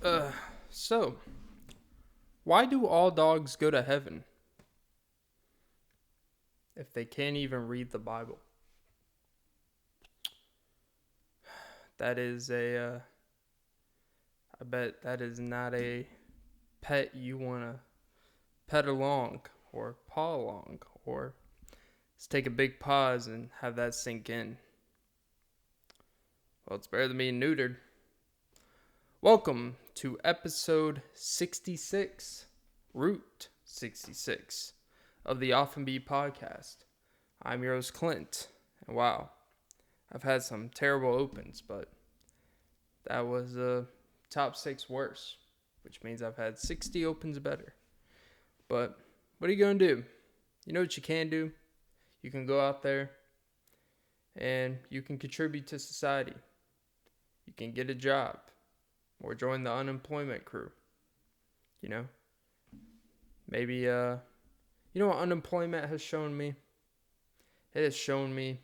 Uh, so, why do all dogs go to heaven if they can't even read the Bible? That is I bet that is not a pet you want to pet along or paw along or let's take a big pause and have that sink in. Well, it's better than being neutered. Welcome to episode 66, Route 66 of the Often Be podcast. I'm your host, Clint, and wow, I've had some terrible opens, but that was top 6 worse, which means I've had 60 opens better. But what are you going to do? You know what you can do? You can go out there and you can contribute to society. You can get a job or join the unemployment crew. You know, maybe, you know what unemployment has shown me? It has shown me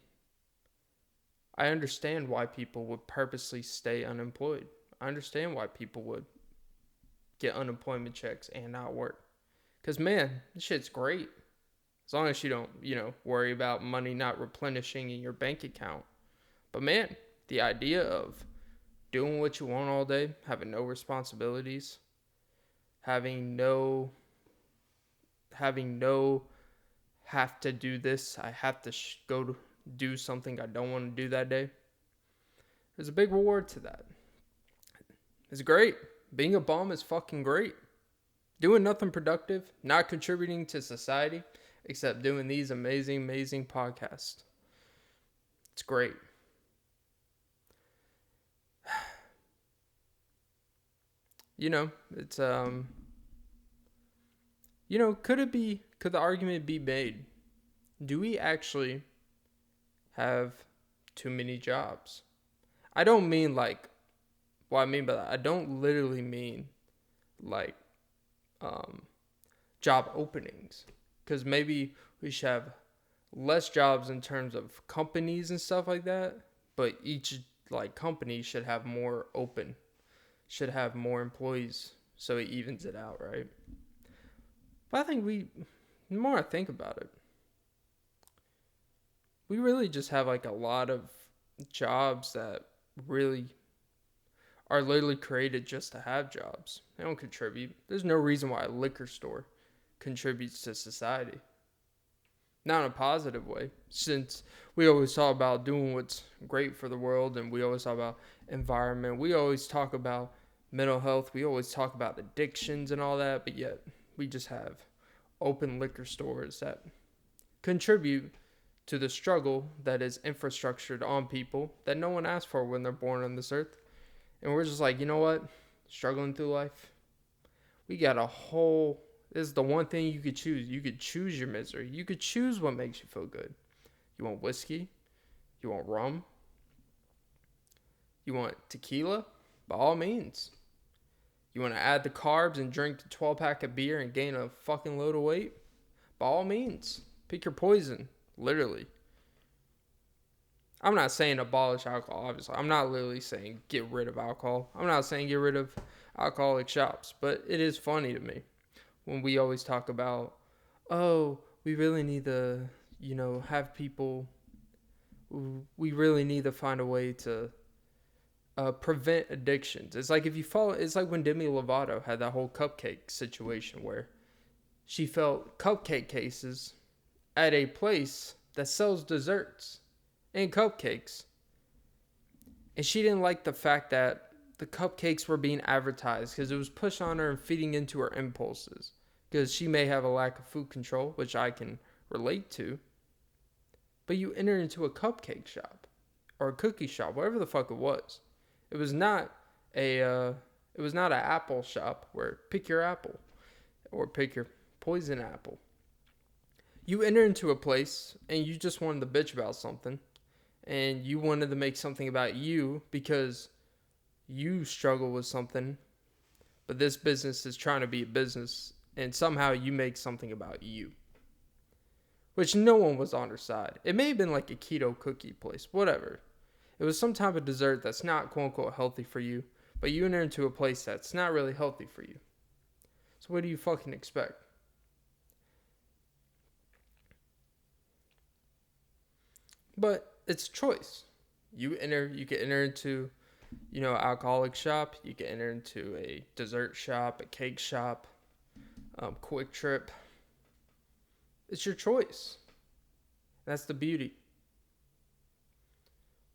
I understand why people would purposely stay unemployed. I understand why people would get unemployment checks and not work. Because, man, this shit's great. As long as you don't, worry about money not replenishing in your bank account. But, man, the idea of doing what you want all day, having no responsibilities, having no have to do this, I have to go to do something I don't want to do that day. There's a big reward to that. It's great. Being a bum is fucking great. Doing nothing productive, not contributing to society, except doing these amazing, amazing podcasts. It's great. It's, could the argument be made? Do we actually have too many jobs? I don't mean what I mean by that, I don't literally mean job openings. Because maybe we should have less jobs in terms of companies and stuff like that. But each company should have more should have more employees so it evens it out, right? But I think the more I think about it, we really just have a lot of jobs that really are literally created just to have jobs. They don't contribute. There's no reason why a liquor store contributes to society. Not in a positive way, since we always talk about doing what's great for the world, and we always talk about environment. We always talk about mental health. We always talk about addictions and all that, but yet we just have open liquor stores that contribute to the struggle that is infrastructured on people that no one asked for when they're born on this earth. And we're just like, you know what? Struggling through life. We got this is the one thing you could choose. You could choose your misery. You could choose what makes you feel good. You want whiskey? You want rum? You want tequila? By all means. You want to add the carbs and drink the 12-pack of beer and gain a fucking load of weight? By all means. Pick your poison. Literally. I'm not saying abolish alcohol, obviously. I'm not literally saying get rid of alcohol. I'm not saying get rid of alcoholic shops. But it is funny to me when we always talk about, oh, we really need to, have people, we really need to find a way to prevent addictions. It's like it's like when Demi Lovato had that whole cupcake situation where she felt cupcake cases at a place that sells desserts and cupcakes. And she didn't like the fact that the cupcakes were being advertised because it was pushed on her and feeding into her impulses. Because she may have a lack of food control, which I can relate to. But you enter into a cupcake shop or a cookie shop, whatever the fuck it was. It was not an apple shop where pick your apple or pick your poison apple. You enter into a place and you just wanted to bitch about something. And you wanted to make something about you because you struggle with something. But this business is trying to be a business. And somehow you make something about you. Which no one was on her side. It may have been like a keto cookie place. Whatever. It was some type of dessert that's not quote unquote healthy for you. But you enter into a place that's not really healthy for you. So what do you fucking expect? But it's choice. You can enter into, alcoholic shop. You can enter into a dessert shop, a cake shop, Quick Trip. It's your choice. That's the beauty.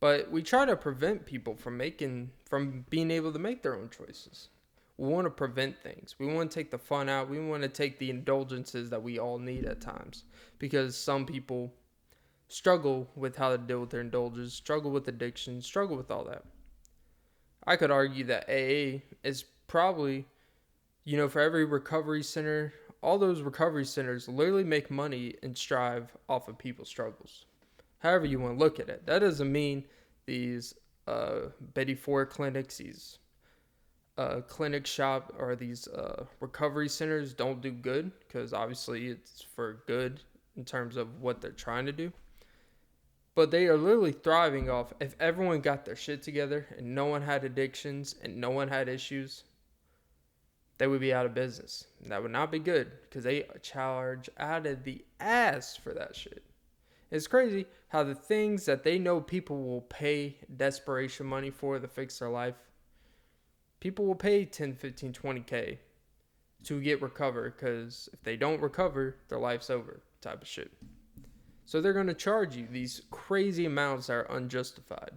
But we try to prevent people from being able to make their own choices. We want to prevent things. We want to take the fun out. We want to take the indulgences that we all need at times. Because some people struggle with how to deal with their indulgences, struggle with addiction, struggle with all that. I could argue that AA is probably, for every recovery center, all those recovery centers literally make money and strive off of people's struggles. However you want to look at it. That doesn't mean these Betty Ford clinics, these clinic shop, or these recovery centers don't do good, because obviously it's for good in terms of what they're trying to do. But they are literally thriving off, if everyone got their shit together and no one had addictions and no one had issues, they would be out of business. And that would not be good, because they charge out of the ass for that shit. It's crazy how the things that they know people will pay desperation money for to fix their life, people will pay 10, 15, 20K to get recovered, because if they don't recover, their life's over type of shit. So they're going to charge you these crazy amounts that are unjustified.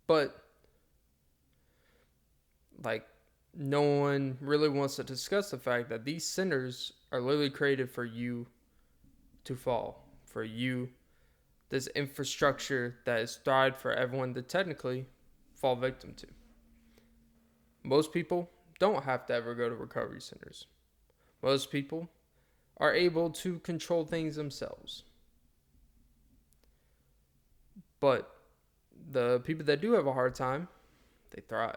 But, no one really wants to discuss the fact that these centers are literally created for you to fall. For you, this infrastructure that is thrived for everyone to technically fall victim to. Most people don't have to ever go to recovery centers. Most people are able to control things themselves. But the people that do have a hard time, they thrive.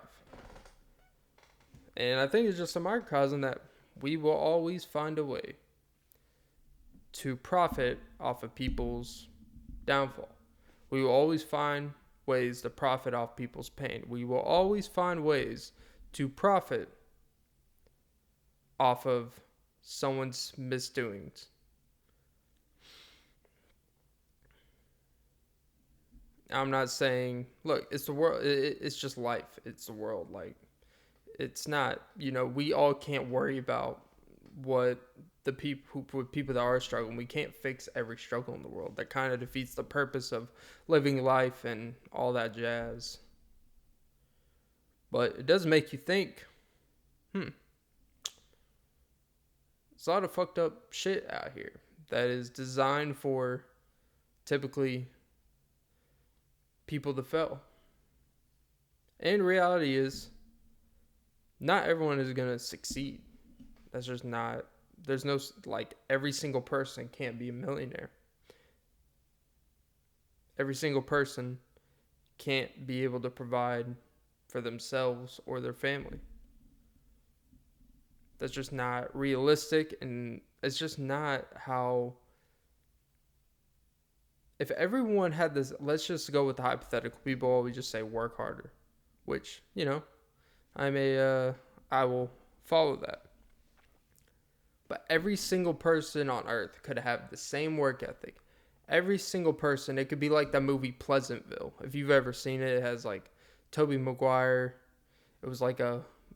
And I think it's just a microcosm that we will always find a way to profit off of people's downfall. We will always find ways to profit off people's pain. We will always find ways to profit off of someone's misdoings. I'm not saying, look, it's the world. It's just life. It's the world. It's not, we all can't worry about what the people that are struggling. We can't fix every struggle in the world. That kind of defeats the purpose of living life and all that jazz. But it does make you think, there's a lot of fucked up shit out here that is designed for typically people to fail. And reality is, not everyone is going to succeed. That's just not, there's no, every single person can't be a millionaire. Every single person can't be able to provide for themselves or their family. That's just not realistic, and it's just not how. If everyone had this, let's just go with the hypothetical. People always just say work harder, which, I will follow that. But every single person on earth could have the same work ethic. Every single person, it could be like that movie Pleasantville. If you've ever seen it, it has Tobey Maguire. It was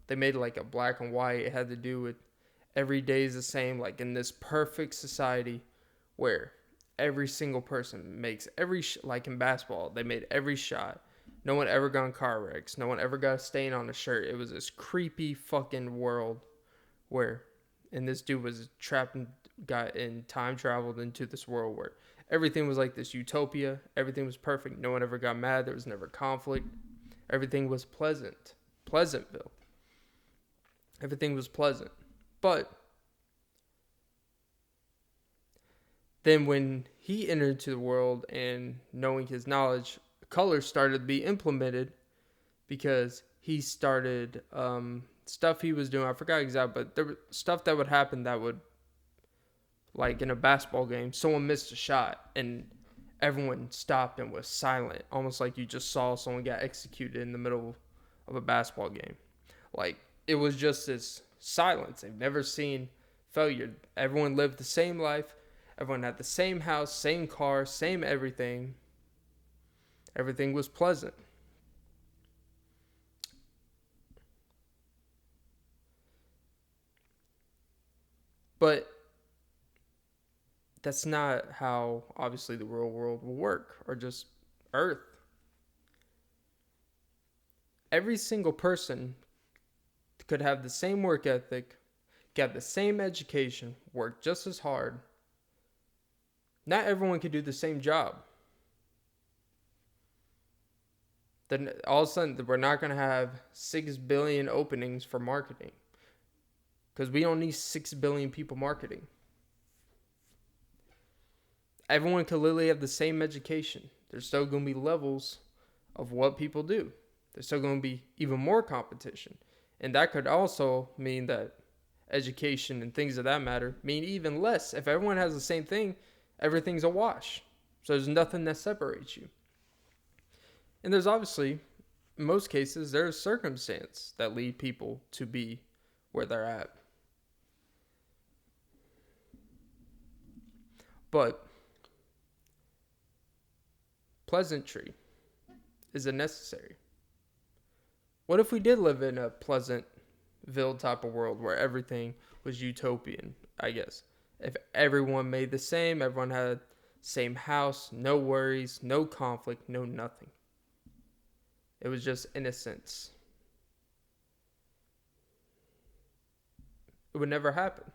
they made it a black and white. It had to do with every day is the same, in this perfect society where every single person makes in basketball, they made every shot. No one ever got in car wrecks. No one ever got a stain on a shirt. It was this creepy fucking world and this dude was trapped and got in time traveled into this world where everything was like this utopia. Everything was perfect. No one ever got mad. There was never conflict. Everything was pleasant. Pleasantville. Everything was pleasant. But then when he entered into the world and knowing his knowledge, colors started to be implemented because he started stuff he was doing. I forgot exactly, but there was stuff that would happen that would, in a basketball game, someone missed a shot and everyone stopped and was silent, almost like you just saw someone get executed in the middle of a basketball game. Like, it was just this silence. They've never seen failure. Everyone lived the same life. Everyone had the same house, same car, same everything. Everything was pleasant. But that's not how, obviously, the real world will work, or just Earth. Every single person could have the same work ethic, get the same education, work just as hard. Not everyone could do the same job. Then all of a sudden, we're not going to have 6 billion openings for marketing, because we don't need 6 billion people marketing. Everyone could literally have the same education. There's still going to be levels of what people do. There's still going to be even more competition. And that could also mean that education and things of that matter mean even less. If everyone has the same thing, everything's a wash. So there's nothing that separates you. And there's obviously, in most cases, there's circumstance that lead people to be where they're at. But pleasantry is a necessary. What if we did live in a Pleasantville type of world where everything was utopian, I guess? If everyone made the same, everyone had same house, no worries, no conflict, no nothing. It was just innocence. It would never happen.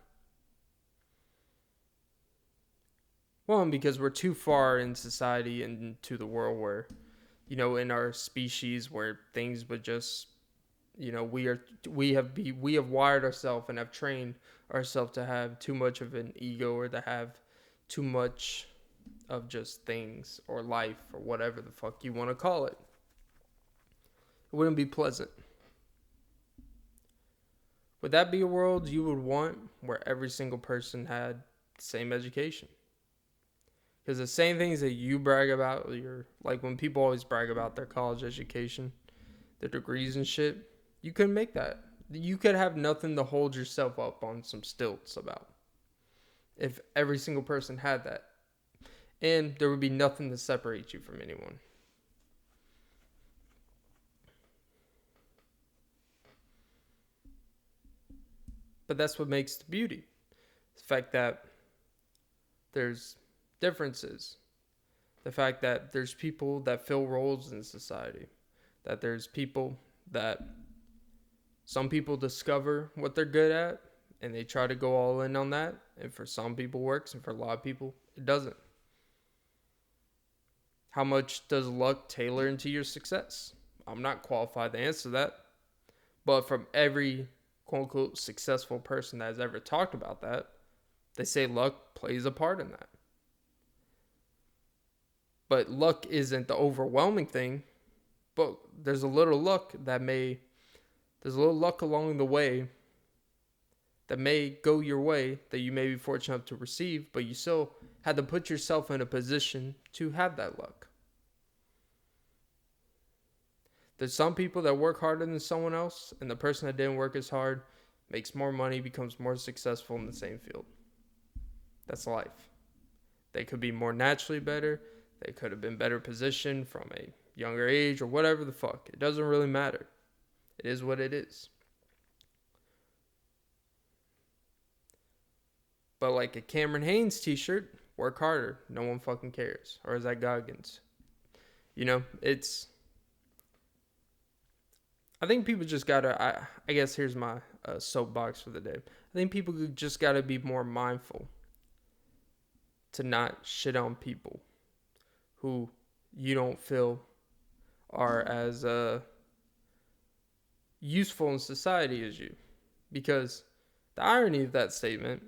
Well, because we're too far in society and into the world where, in our species where things would just, we have wired ourselves and have trained ourselves to have too much of an ego, or to have too much of just things or life or whatever the fuck you want to call it. It wouldn't be pleasant. Would that be a world you would want where every single person had the same education? Because the same things that you brag about, like when people always brag about their college education, their degrees and shit, you couldn't make that. You could have nothing to hold yourself up on some stilts about if every single person had that. And there would be nothing to separate you from anyone. But that's what makes the beauty. The fact that there's differences. The fact that there's people that fill roles in society. That there's people that some people discover what they're good at and they try to go all in on that. And for some people it works, and for a lot of people it doesn't. How much does luck tailor into your success? I'm not qualified to answer that. But from every quote unquote successful person that has ever talked about that, they say luck plays a part in that. But luck isn't the overwhelming thing. But there's a little luck along the way that may go your way, that you may be fortunate enough to receive, but you still had to put yourself in a position to have that luck. There's some people that work harder than someone else, and the person that didn't work as hard makes more money, becomes more successful in the same field. That's life. They could be more naturally better. They could have been better positioned from a younger age or whatever the fuck. It doesn't really matter. It is what it is. But like a Cameron Haynes t-shirt, work harder. No one fucking cares. Or is that Goggins? I think people just gotta, I guess here's my soapbox for the day. I think people just gotta be more mindful to not shit on people who you don't feel are as useful in society as you. Because the irony of that statement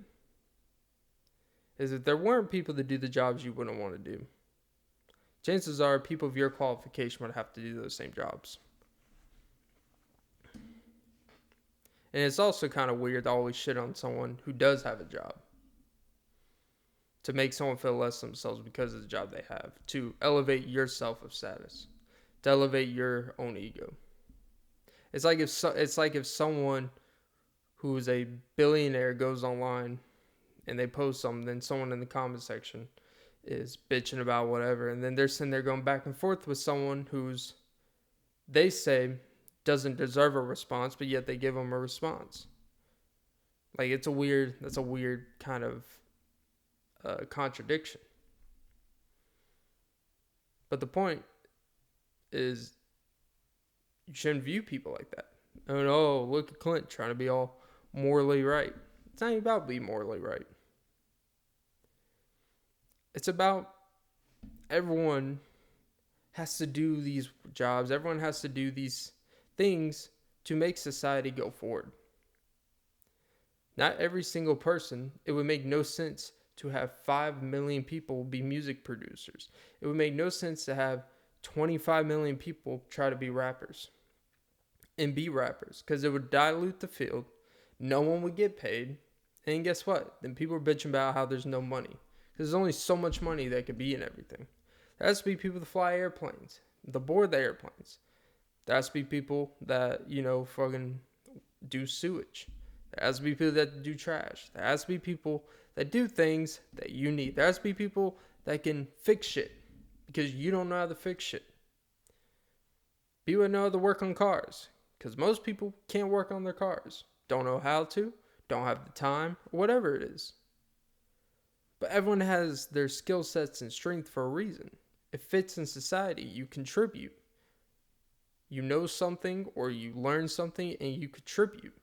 is that there weren't people to do the jobs you wouldn't want to do. Chances are people of your qualification would have to do those same jobs. And it's also kind of weird to always shit on someone who does have a job. to make someone feel less themselves because of the job they have, to elevate your self of status, to elevate your own ego. It's like if someone who's a billionaire goes online and they post something, then someone in the comment section is bitching about whatever, and then they're sitting there going back and forth with someone who's, they say, doesn't deserve a response, but yet they give them a response. Like, that's a weird kind of contradiction. But the point is, you shouldn't view people like that. Oh, look at Clint trying to be all morally right. It's not even about being morally right. It's about everyone has to do these jobs. Everyone has to do these things to make society go forward. Not every single person. It would make no sense to have 5 million people be music producers. It would make no sense to have 25 million people try to be rappers and be rappers, because it would dilute the field. No one would get paid. And guess what? Then people are bitching about how there's no money. There's only so much money that could be in everything. There has to be people that fly airplanes, that board the airplanes. There has to be people that, fucking do sewage. There has to be people that do trash. There has to be people that do things that you need. There has to be people that can fix shit because you don't know how to fix shit. People that know how to work on cars, because most people can't work on their cars. Don't know how to, don't have the time, or whatever it is. But everyone has their skill sets and strength for a reason. It fits in society. You contribute. You know something or you learn something and you contribute.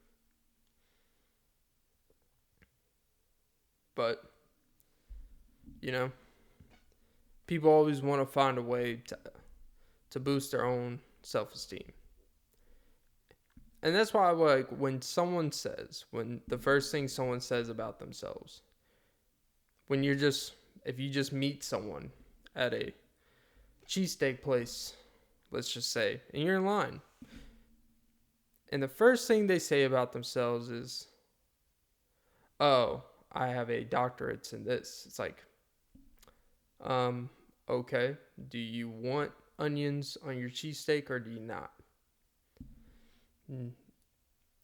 But, people always want to find a way to boost their own self-esteem. And that's why, when the first thing someone says about themselves, if you just meet someone at a cheesesteak place, let's just say, and you're in line, and the first thing they say about themselves is, oh, I have a doctorate in this. It's like, okay, do you want onions on your cheesesteak or do you not?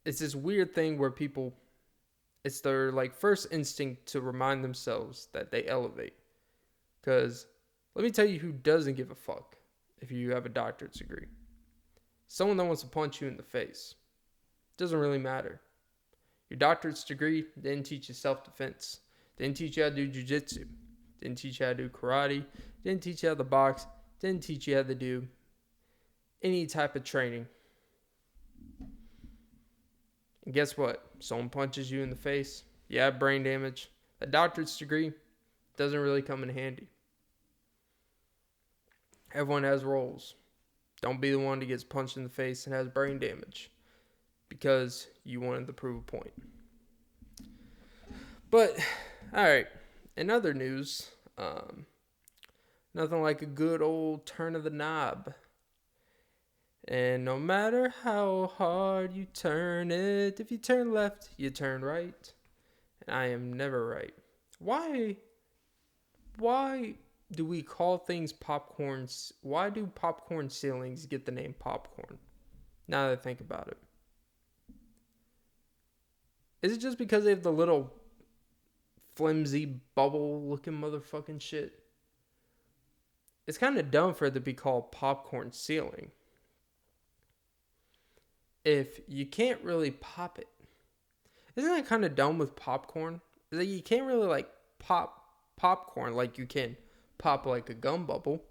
It's this weird thing where people, it's their first instinct to remind themselves that they elevate. Because let me tell you who doesn't give a fuck if you have a doctorate degree. Someone that wants to punch you in the face. Doesn't really matter. Your doctorate's degree didn't teach you self-defense. Didn't teach you how to do jiu-jitsu. Didn't teach you how to do karate. Didn't teach you how to box. Didn't teach you how to do any type of training. And guess what? Someone punches you in the face. You have brain damage. A doctorate's degree doesn't really come in handy. Everyone has roles. Don't be the one that gets punched in the face and has brain damage because you wanted to prove a point. But, alright, in other news, nothing like a good old turn of the knob. And no matter how hard you turn it, if you turn left, you turn right. And I am never right. Why do we call things popcorns? Why do popcorn ceilings get the name popcorn? Now that I think about it. Is it just because they have the little flimsy bubble looking motherfucking shit? It's kind of dumb for it to be called popcorn ceiling. If you can't really pop it. Isn't that kind of dumb with popcorn? Is that you can't really pop popcorn like you can pop a gum bubble.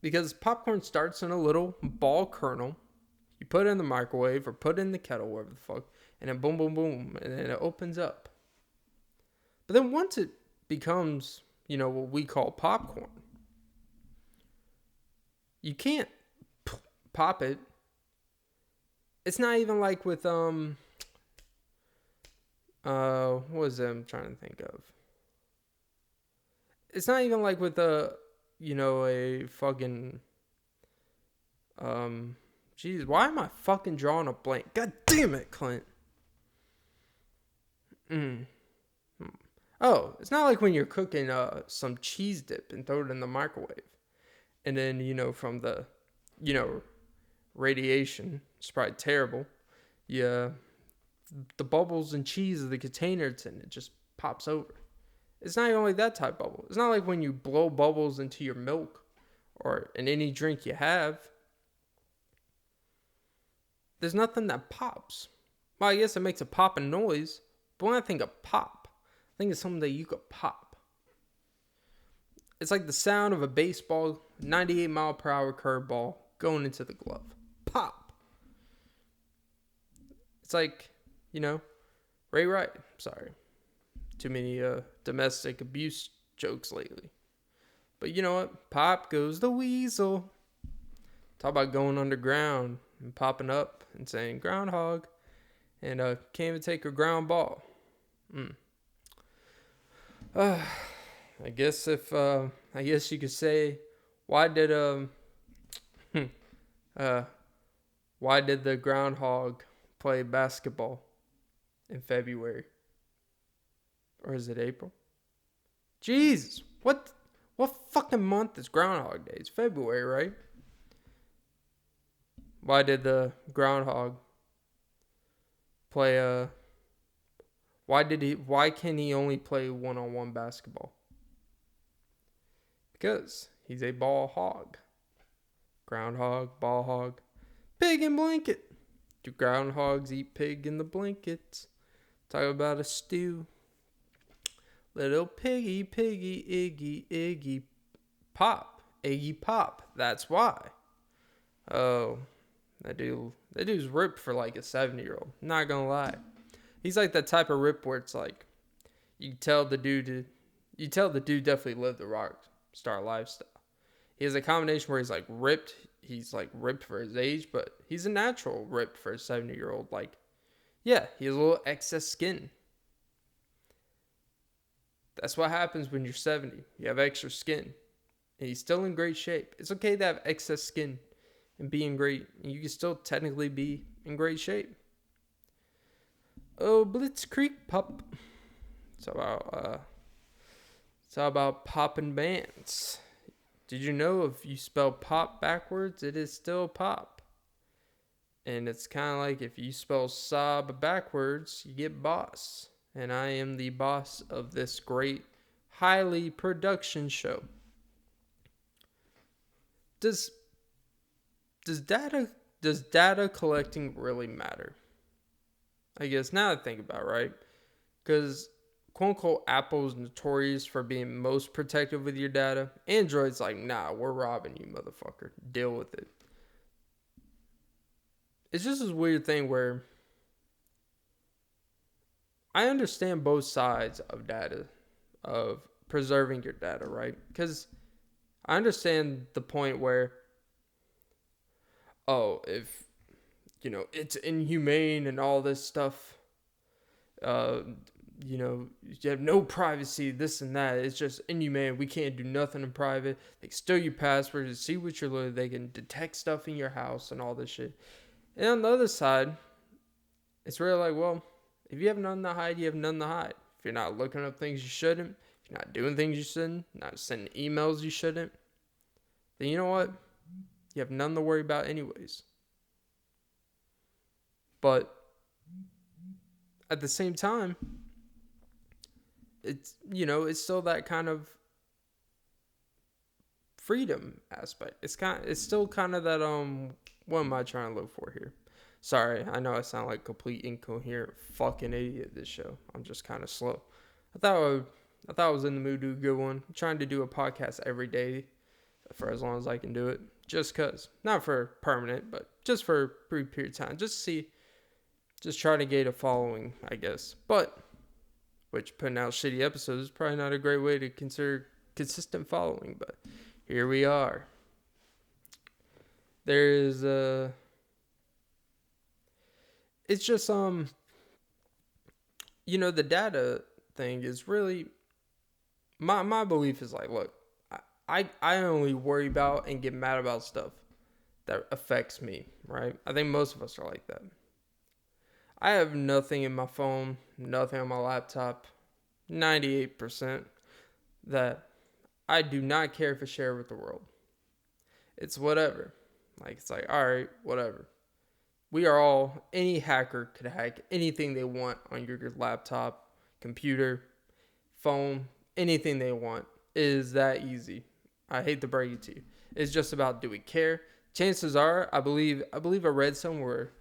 Because popcorn starts in a little ball kernel. You put it in the microwave or put it in the kettle, wherever the fuck, and then boom, boom, boom, and then it opens up. But then once it becomes, what we call popcorn, you can't pop it. It's not even like with, what was it I'm trying to think of? It's not even like with a fucking, jeez, why am I fucking drawing a blank? God damn it, Clint. Mm. Oh, it's not like when you're cooking some cheese dip and throw it in the microwave. And then, from the, you know, radiation, it's probably terrible. Yeah, the bubbles and cheese of the container it's in, it just pops over. It's not even like that type bubble. It's not like when you blow bubbles into your milk or in any drink you have. There's nothing that pops. Well, I guess it makes a popping noise, but when I think of pop, I think it's something that you could pop. It's like the sound of a baseball 98 mile per hour curveball going into the glove. Pop. It's like, Ray Wright. Sorry. Too many domestic abuse jokes lately. But you know what? Pop goes the weasel. Talk about going underground and popping up and saying groundhog. And can't even take a ground ball. I guess you could say, why did the groundhog play basketball in February? Or is it April? Jesus, what fucking month is Groundhog Day? It's February, right? Why did the groundhog play why can he only play one-on-one basketball? Because he's a ball hog. Groundhog, ball hog, pig in blanket. Do groundhogs eat pig in the blankets? Talk about a stew. Little piggy, Iggy Pop. Iggy Pop. That's why. Oh, that dude's ripped for like a 70-year-old. Not gonna lie. He's like that type of rip where it's like, you tell the dude definitely lived the rock star lifestyle. He has a combination where he's like ripped. He's like ripped for his age, but he's a natural ripped for a 70-year-old. Like, yeah, he has a little excess skin. That's what happens when you're 70. You have extra skin. And he's still in great shape. It's okay to have excess skin and be in great. And you can still technically be in great shape. Oh, Blitzkrieg Pop. It's all about popping bands. Did you know if you spell pop backwards, it is still pop? And it's kind of like if you spell sob backwards, you get boss. And I am the boss of this great, highly production show. Does data collecting really matter? I guess now I think about it, right? Because quote unquote Apple's notorious for being most protective with your data. Android's like, nah, we're robbing you, motherfucker. Deal with it. It's just this weird thing where I understand both sides of data, of preserving your data, right? Because I understand the point where, if, it's inhumane and all this stuff, you have no privacy, this and that. It's just inhumane. We can't do nothing in private. They can steal your password and see what you're living. They can detect stuff in your house and all this shit. And on the other side, it's really like, well, if you have nothing to hide, you have nothing to hide. If you're not looking up things you shouldn't, if you're not doing things you shouldn't, not sending emails you shouldn't, then you know what? You have nothing to worry about anyways. But at the same time, it's still that kind of freedom aspect. It's still kind of that what am I trying to look for here? Sorry, I know I sound like a complete incoherent fucking idiot this show. I'm just kind of slow. I thought I was in the mood to do a good one. I'm trying to do a podcast every day for as long as I can do it. Just cause. Not for permanent, but just for a brief period of time. Just try to get a following, I guess. But, which putting out shitty episodes is probably not a great way to consider consistent following. But here we are. There's it's just the data thing is really my belief is like, look, I only worry about and get mad about stuff that affects me, right? I think most of us are like that. I have nothing in my phone, nothing on my laptop, 98%, that I do not care if it's shared with the world. It's whatever. Like, it's like, all right, whatever. We are all, any hacker could hack anything they want on your laptop, computer, phone, anything they want. It is that easy. I hate to break it to you. It's just about, do we care? Chances are, I believe I read somewhere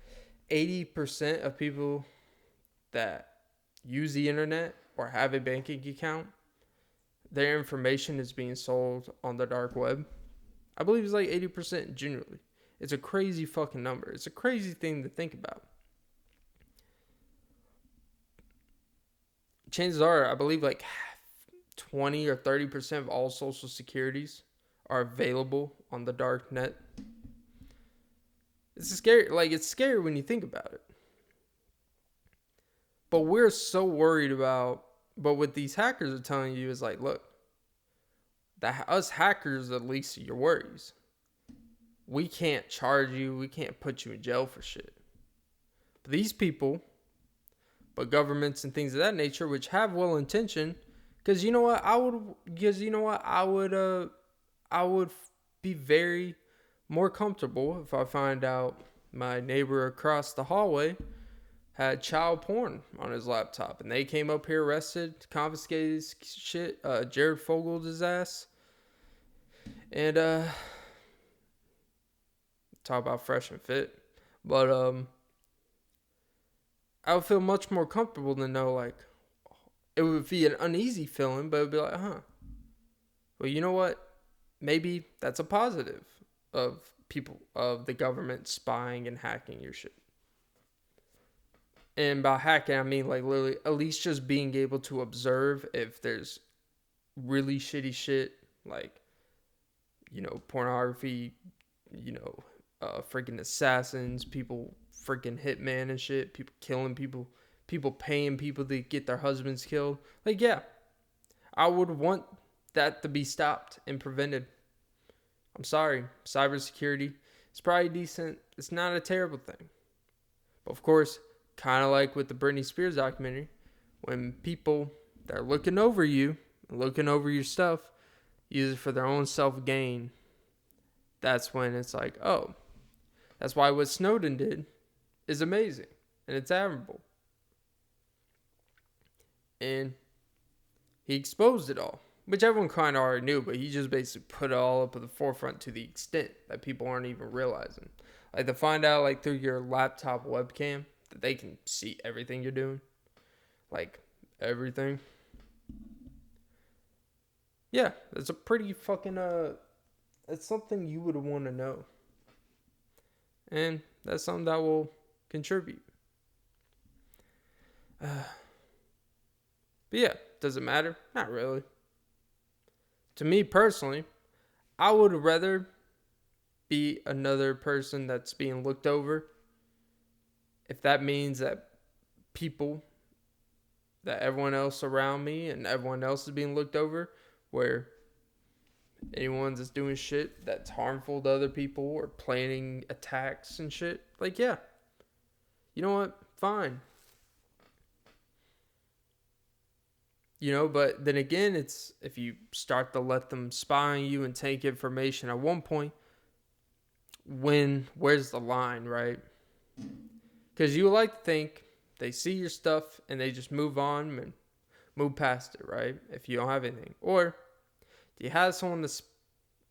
80% of people that use the internet or have a banking account, their information is being sold on the dark web. I believe it's like 80% genuinely. It's a crazy fucking number. It's a crazy thing to think about. Chances are, I believe like 20 or 30% of all social securities are available on the dark net. It's scary. Like, it's scary when you think about it. But we're so worried about, but what these hackers are telling you is like, look, us hackers are the least of your worries. We can't charge you. We can't put you in jail for shit. But these people, but governments and things of that nature, which have well intention, because you know what, I would be very more comfortable if I find out my neighbor across the hallway had child porn on his laptop, and they came up here, arrested, confiscated his shit, Jared Fogeled his ass, and talk about fresh and fit. But I would feel much more comfortable to know, like, it would be an uneasy feeling, but it would be like, well, you know what? Maybe that's a positive of people, of the government spying and hacking your shit. And by hacking, I mean, like, literally, at least just being able to observe if there's really shitty shit, like, you know, pornography, you know, freaking assassins, people freaking hitman and shit, people killing people, people paying people to get their husbands killed. Like, yeah, I would want that to be stopped and prevented. I'm sorry, cybersecurity, it's probably decent. It's not a terrible thing. But of course, kind of like with the Britney Spears documentary, when people that are looking over you, looking over your stuff, use it for their own self-gain, that's when it's like, oh, that's why what Snowden did is amazing and it's admirable. And he exposed it all, which everyone kind of already knew, but he just basically put it all up at the forefront to the extent that people aren't even realizing. Like, to find out, like, through your laptop webcam that they can see everything you're doing. Like, everything. Yeah, that's a pretty fucking, that's something you would want to know. And that's something that will contribute. But yeah, does it matter? Not really. To me personally, I would rather be another person that's being looked over if that means that people, that everyone else around me and everyone else is being looked over, where anyone that's doing shit that's harmful to other people or planning attacks and shit. Like, yeah, you know what? Fine. You know, but then again, it's if you start to let them spy on you and take information at one point, where's the line, right? Because you like to think they see your stuff and they just move on and move past it, right? If you don't have anything. Or do you have someone that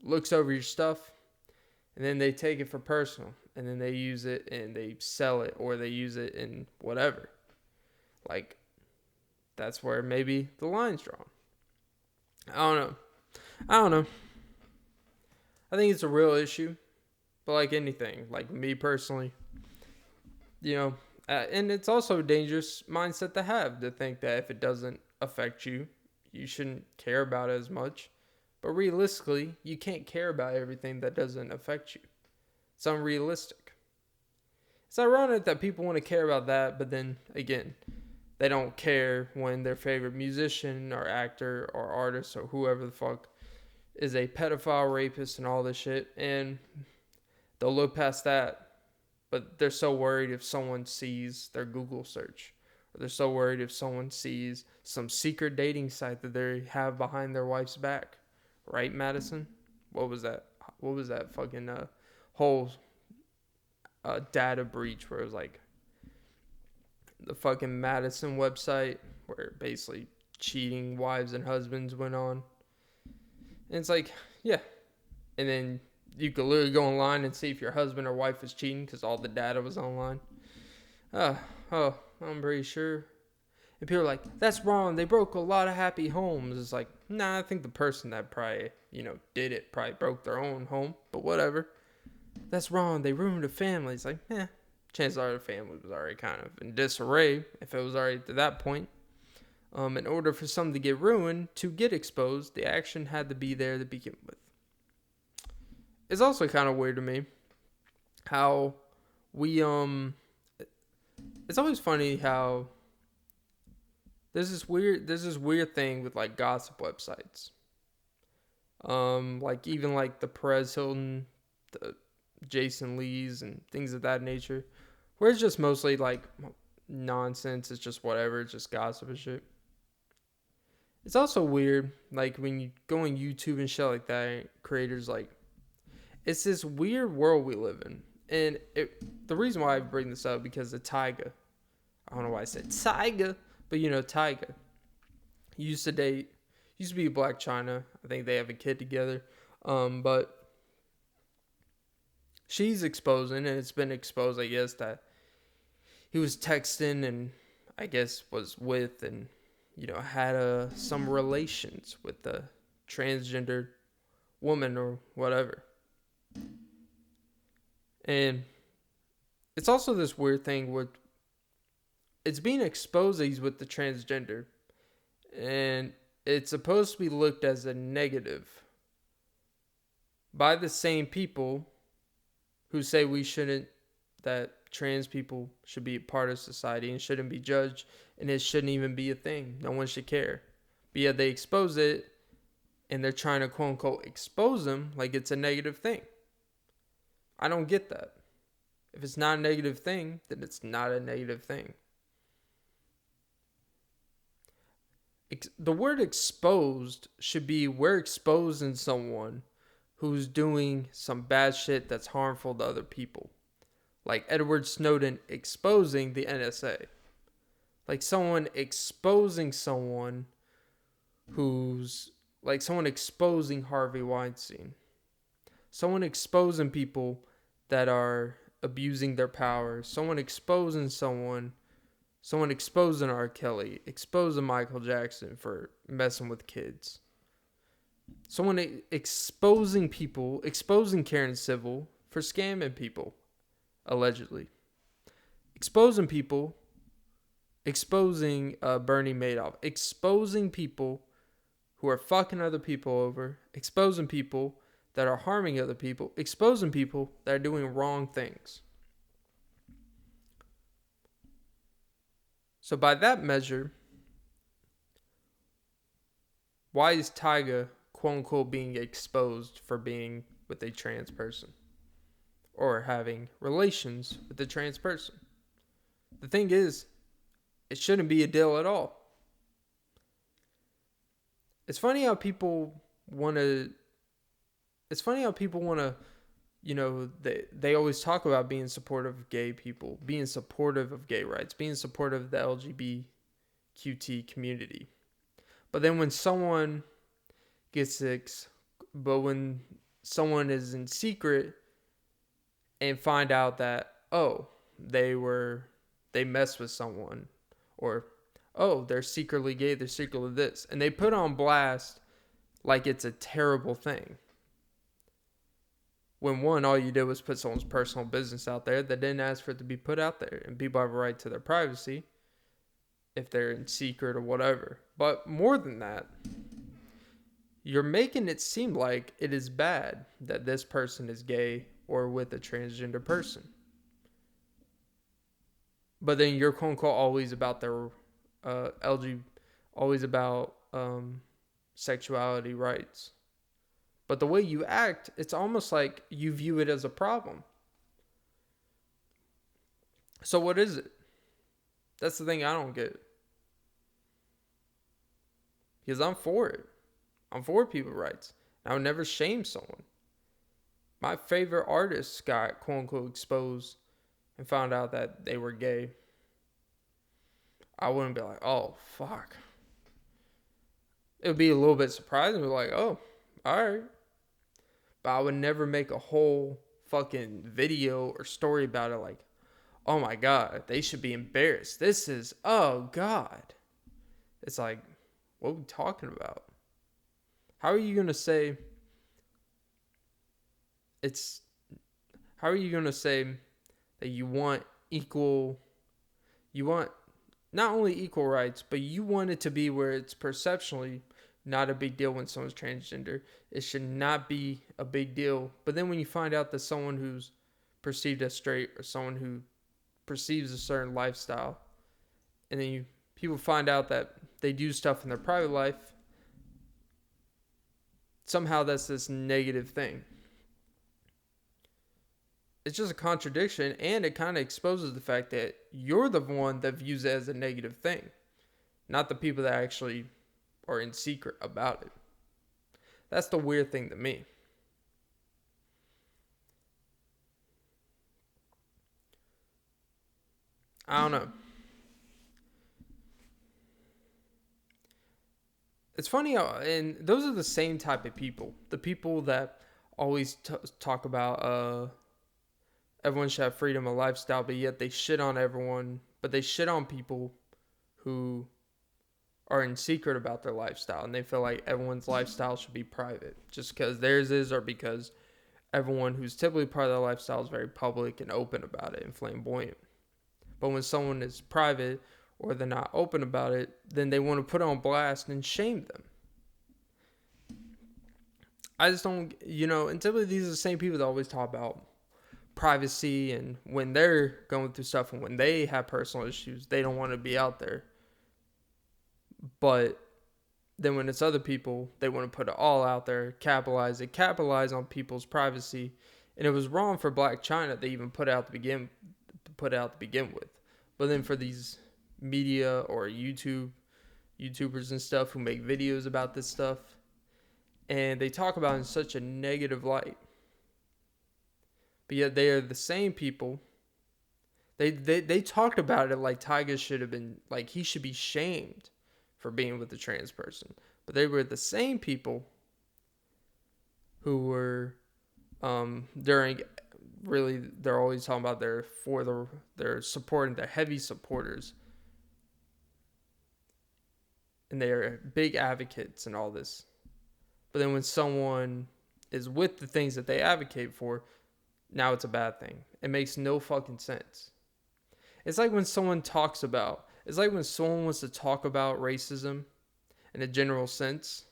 looks over your stuff and then they take it for personal and then they use it and they sell it or they use it in whatever? Like, that's where maybe the line's drawn. I don't know. I think it's a real issue. But like anything, like me personally, you know, and it's also a dangerous mindset to have, to think that if it doesn't affect you, you shouldn't care about it as much. But realistically, you can't care about everything that doesn't affect you. It's unrealistic. It's ironic that people want to care about that, but then again, they don't care when their favorite musician or actor or artist or whoever the fuck is a pedophile, rapist, and all this shit. And they'll look past that, but they're so worried if someone sees their Google search They're so worried if someone sees some secret dating site that they have behind their wife's back. Right, Madison? What was that? What was that fucking whole data breach where it was like the fucking Madison website where basically cheating wives and husbands went on? And it's like, yeah. And then you could literally go online and see if your husband or wife was cheating because all the data was online. Oh, I'm pretty sure. And people are like, that's wrong. They broke a lot of happy homes. It's like, nah, I think the person that probably, did it probably broke their own home. But whatever. That's wrong. They ruined a family. It's like, chances are the family was already kind of in disarray if it was already to that point. In order for something to get ruined, to get exposed, the action had to be there to begin with. It's also kind of weird to me how we, it's always funny how there's this weird thing with like gossip websites. Like even like the Perez Hilton, the Jason Lee's and things of that nature, where it's just mostly like nonsense. It's just whatever. It's just gossip and shit. It's also weird, like when you go on YouTube and shit like that, creators like, it's this weird world we live in. And the reason why I bring this up because of Tyga. I don't know why I said Tyga, but Tyga. He used to be Black China. I think they have a kid together. But she's exposing, and it's been exposed, I guess, that he was texting and I guess was with and, had some relations with the transgender woman or whatever. And it's also this weird thing with it's being exposed that he's with the transgender, and it's supposed to be looked as a negative by the same people who say that trans people should be a part of society and shouldn't be judged, and it shouldn't even be a thing. No one should care. But yet they expose it, and they're trying to quote unquote expose them like it's a negative thing. I don't get that. If it's not a negative thing, then it's not a negative thing. The word exposed should be we're exposing someone who's doing some bad shit that's harmful to other people. Like Edward Snowden exposing the NSA. Like someone exposing someone who's like someone exposing Harvey Weinstein. Someone exposing people that are abusing their power. Someone exposing R. Kelly, exposing Michael Jackson for messing with kids. Someone exposing Karen Civil for scamming people, allegedly. Exposing people, exposing Bernie Madoff, exposing people who are fucking other people over, exposing people that are harming other people, exposing people that are doing wrong things. So by that measure, why is Tyga quote unquote being exposed for being with a trans person or having relations with a trans person? The thing is, it shouldn't be a deal at all. It's funny how people want to, they always talk about being supportive of gay people, being supportive of gay rights, being supportive of the LGBTQ community. But then when someone when someone is in secret and find out that, they messed with someone, or, they're secretly gay, they're secretly this, and they put on blast like it's a terrible thing. When one, all you did was put someone's personal business out there that didn't ask for it to be put out there. And people have a right to their privacy if they're in secret or whatever. But more than that, you're making it seem like it is bad that this person is gay or with a transgender person. But then you're quote unquote always about their always about sexuality rights. But the way you act, it's almost like you view it as a problem. So what is it? That's the thing I don't get. Because I'm for it. I'm for people's rights. I would never shame someone. My favorite artists got quote unquote exposed and found out that they were gay. I wouldn't be like, oh, fuck. It would be a little bit surprising. Like, oh, all right. But I would never make a whole fucking video or story about it like, oh my God, they should be embarrassed. This is, oh God. It's like, what are we talking about? How are you going to say it's, how are you going to say that you want you want not only equal rights, but you want it to be where it's perceptually not a big deal when someone's transgender. It should not be a big deal. But then when you find out that someone who's perceived as straight or someone who perceives a certain lifestyle, and then people find out that they do stuff in their private life, somehow that's this negative thing. It's just a contradiction, and it kind of exposes the fact that you're the one that views it as a negative thing, not the people that actually are in secret about it. That's the weird thing to me. I don't know. It's funny how, and those are the same type of people. The people that always talk about everyone should have freedom of lifestyle, but yet they shit on everyone. But they shit on people who are in secret about their lifestyle, and they feel like everyone's lifestyle should be private just because theirs is, or because everyone who's typically part of their lifestyle is very public and open about it and flamboyant. But when someone is private or they're not open about it, then they want to put on blast and shame them. I just don't, and typically these are the same people that always talk about privacy, and when they're going through stuff and when they have personal issues, they don't want to be out there. But then when it's other people, they want to put it all out there, capitalize on people's privacy. And it was wrong for Black China to even put out to begin with. But then for these media or YouTubers and stuff who make videos about this stuff, and they talk about it in such a negative light, but yet they are the same people. They talked about it like Tyga should have been, like he should be shamed for being with a trans person. But they were the same people who were during, really, they're always talking about they're supporting, they're heavy supporters, and they're big advocates and all this. But then when someone is with the things that they advocate for, now it's a bad thing. It makes no fucking sense. It's like when someone wants to talk about racism in a general sense,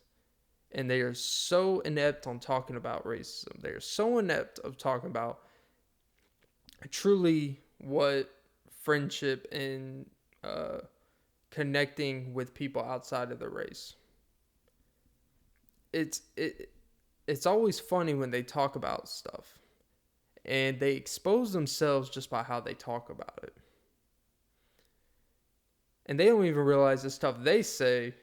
and they are so inept on talking about racism. They are so inept of talking about truly what friendship and connecting with people outside of the race. It's always funny when they talk about stuff, and they expose themselves just by how they talk about it. And they don't even realize the stuff they say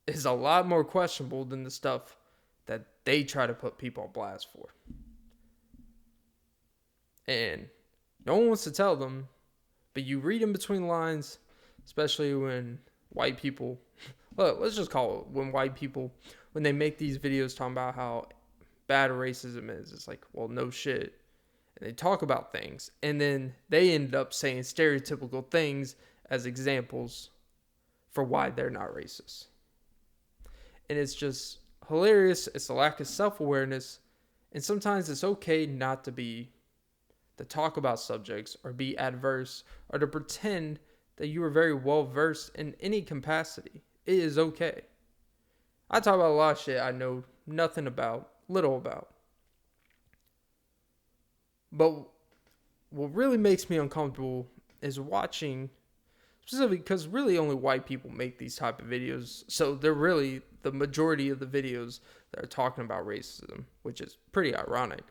is a lot more questionable than the stuff that they try to put people on blast for. And no one wants to tell them, but you read in between lines, especially when white people, well, let's just call it when they make these videos talking about how bad racism is. It's like, well, no shit. And they talk about things, and then they end up saying stereotypical things as examples for why they're not racist. And it's just hilarious. It's a lack of self-awareness. And sometimes it's okay not to talk about subjects or be adverse or to pretend that you are very well versed in any capacity. It is okay. I talk about a lot of shit I know nothing about, little about. But what really makes me uncomfortable is watching, specifically because really only white people make these type of videos. So they're really the majority of the videos that are talking about racism, which is pretty ironic.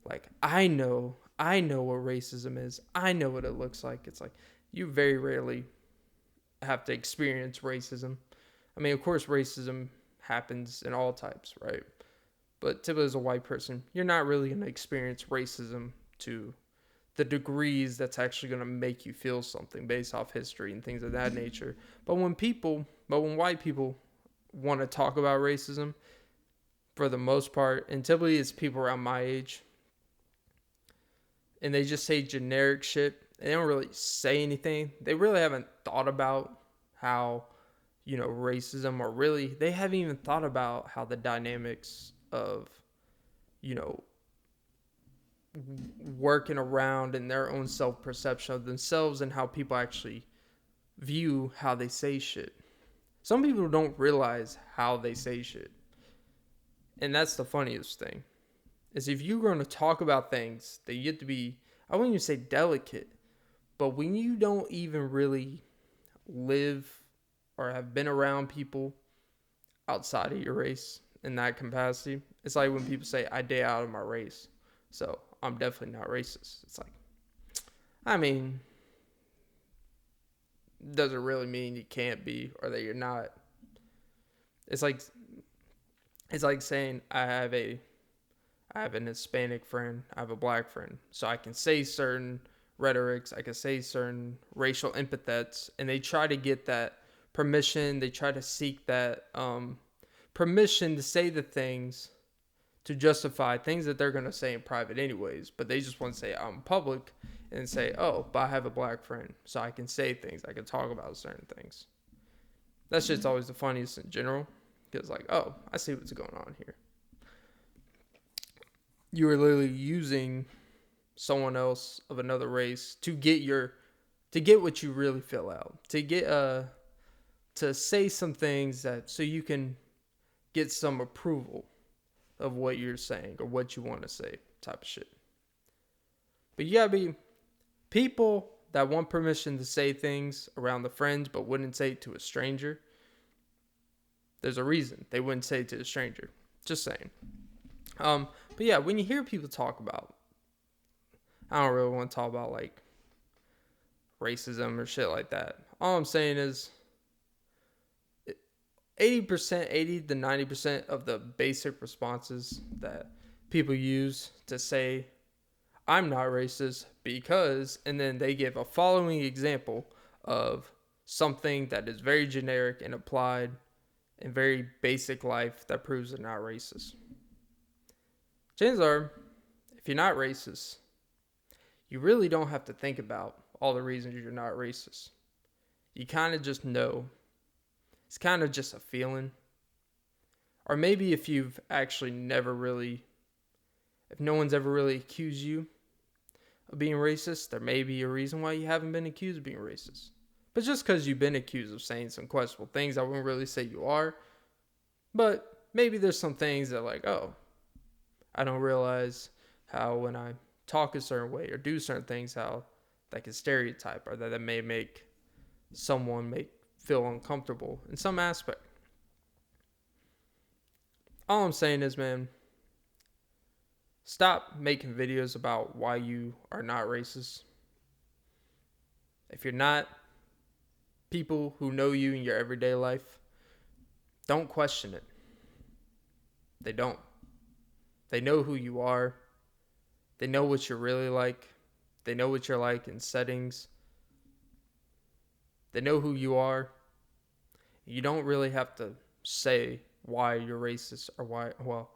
Like, I know what racism is. I know what it looks like. It's like, you very rarely have to experience racism. I mean, of course, racism happens in all types, right? But typically, as a white person, you're not really going to experience racism to the degrees that's actually going to make you feel something based off history and things of that nature. But when white people want to talk about racism, for the most part, and typically it's people around my age, and they just say generic shit. They don't really say anything. They really haven't thought about how, racism, or really, they haven't even thought about how the dynamics of, you know, working around in their own self-perception of themselves and how people actually view how they say shit. Some people don't realize how they say shit. And that's the funniest thing. Is if you're going to talk about things that you have to be, I wouldn't even say delicate, but when you don't even really live or have been around people outside of your race in that capacity, it's like when people say, I date out of my race, so I'm definitely not racist. It's like, I mean, doesn't really mean you can't be or that you're not. It's like saying I have an Hispanic friend, I have a black friend, so I can say certain rhetorics, I can say certain racial epithets, and they try to get that permission. They try to seek that permission to say the things, to justify things that they're going to say in private anyways, but they just want to say out in public and say, oh, but I have a black friend, so I can say things, I can talk about certain things. That shit's always the funniest in general, because like, oh, I see what's going on here. You are literally using someone else of another race to get what you really feel out, to say some things that so you can get some approval of what you're saying or what you want to say, type of shit. But you gotta be people that want permission to say things around the friends but wouldn't say it to a stranger. There's a reason they wouldn't say it to a stranger. Just saying. But yeah, when you hear people talk about, I don't really want to talk about like racism or shit like that. All I'm saying is 80 to 90% of the basic responses that people use to say, I'm not racist because, and then they give a following example of something that is very generic and applied in very basic life that proves they're not racist. Chances are, if you're not racist, you really don't have to think about all the reasons you're not racist. You kind of just know. It's kind of just a feeling. Or maybe if you've actually if no one's ever really accused you of being racist, there may be a reason why you haven't been accused of being racist. But just because you've been accused of saying some questionable things, I wouldn't really say you are. But maybe there's some things that like, oh, I don't realize how when I talk a certain way or do certain things, how that can stereotype or that may make someone feel uncomfortable in some aspect. All I'm saying is, man, stop making videos about why you are not racist. If you're not, people who know you in your everyday life don't question it. They don't. They know who you are. They know what you're really like. They know what you're like in settings. They know who you are. You don't really have to say why you're racist or why, well,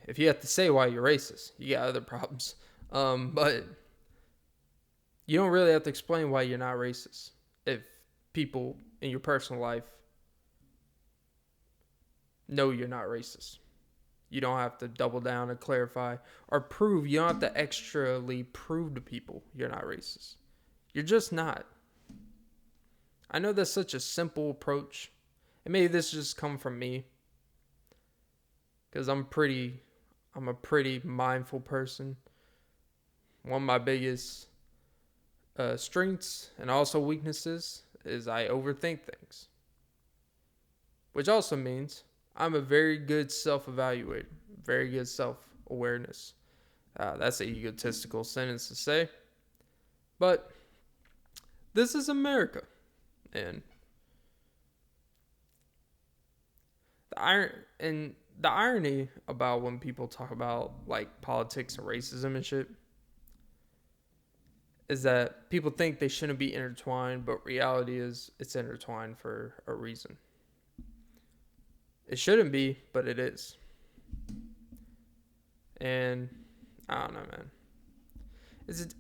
if you have to say why you're racist, you got other problems. But you don't really have to explain why you're not racist if people in your personal life know you're not racist. You don't have to double down and clarify or prove. You don't have to extrally prove to people you're not racist. You're just not. I know that's such a simple approach. And maybe this just come from me. Because I'm a pretty mindful person. One of my biggest strengths and also weaknesses is I overthink things. Which also means I'm a very good self-evaluator, very good self-awareness. That's an egotistical sentence to say. But this is America. And the irony about when people talk about like politics and racism and shit is that people think they shouldn't be intertwined, but reality is it's intertwined for a reason. It shouldn't be, but it is. And I don't know, man.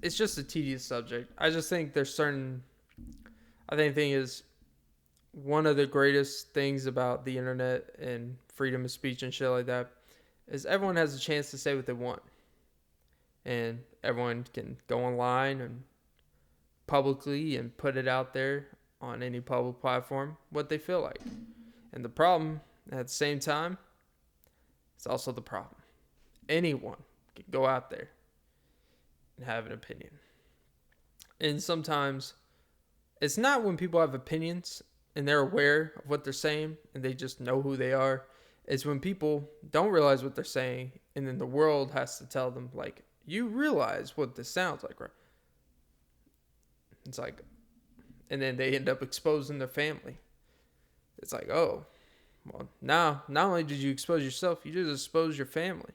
It's just a tedious subject. I just think there's certain. I think the thing is one of the greatest things about the internet and freedom of speech and shit like that is everyone has a chance to say what they want, and everyone can go online and publicly and put it out there on any public platform what they feel like. And the problem at the same time, it's also the problem. Anyone can go out there and have an opinion. And sometimes it's not when people have opinions and they're aware of what they're saying and they just know who they are. It's when people don't realize what they're saying and then the world has to tell them, like, you realize what this sounds like, right? It's like, and then they end up exposing their family. It's like, oh, well, now not only did you expose yourself, you just exposed your family.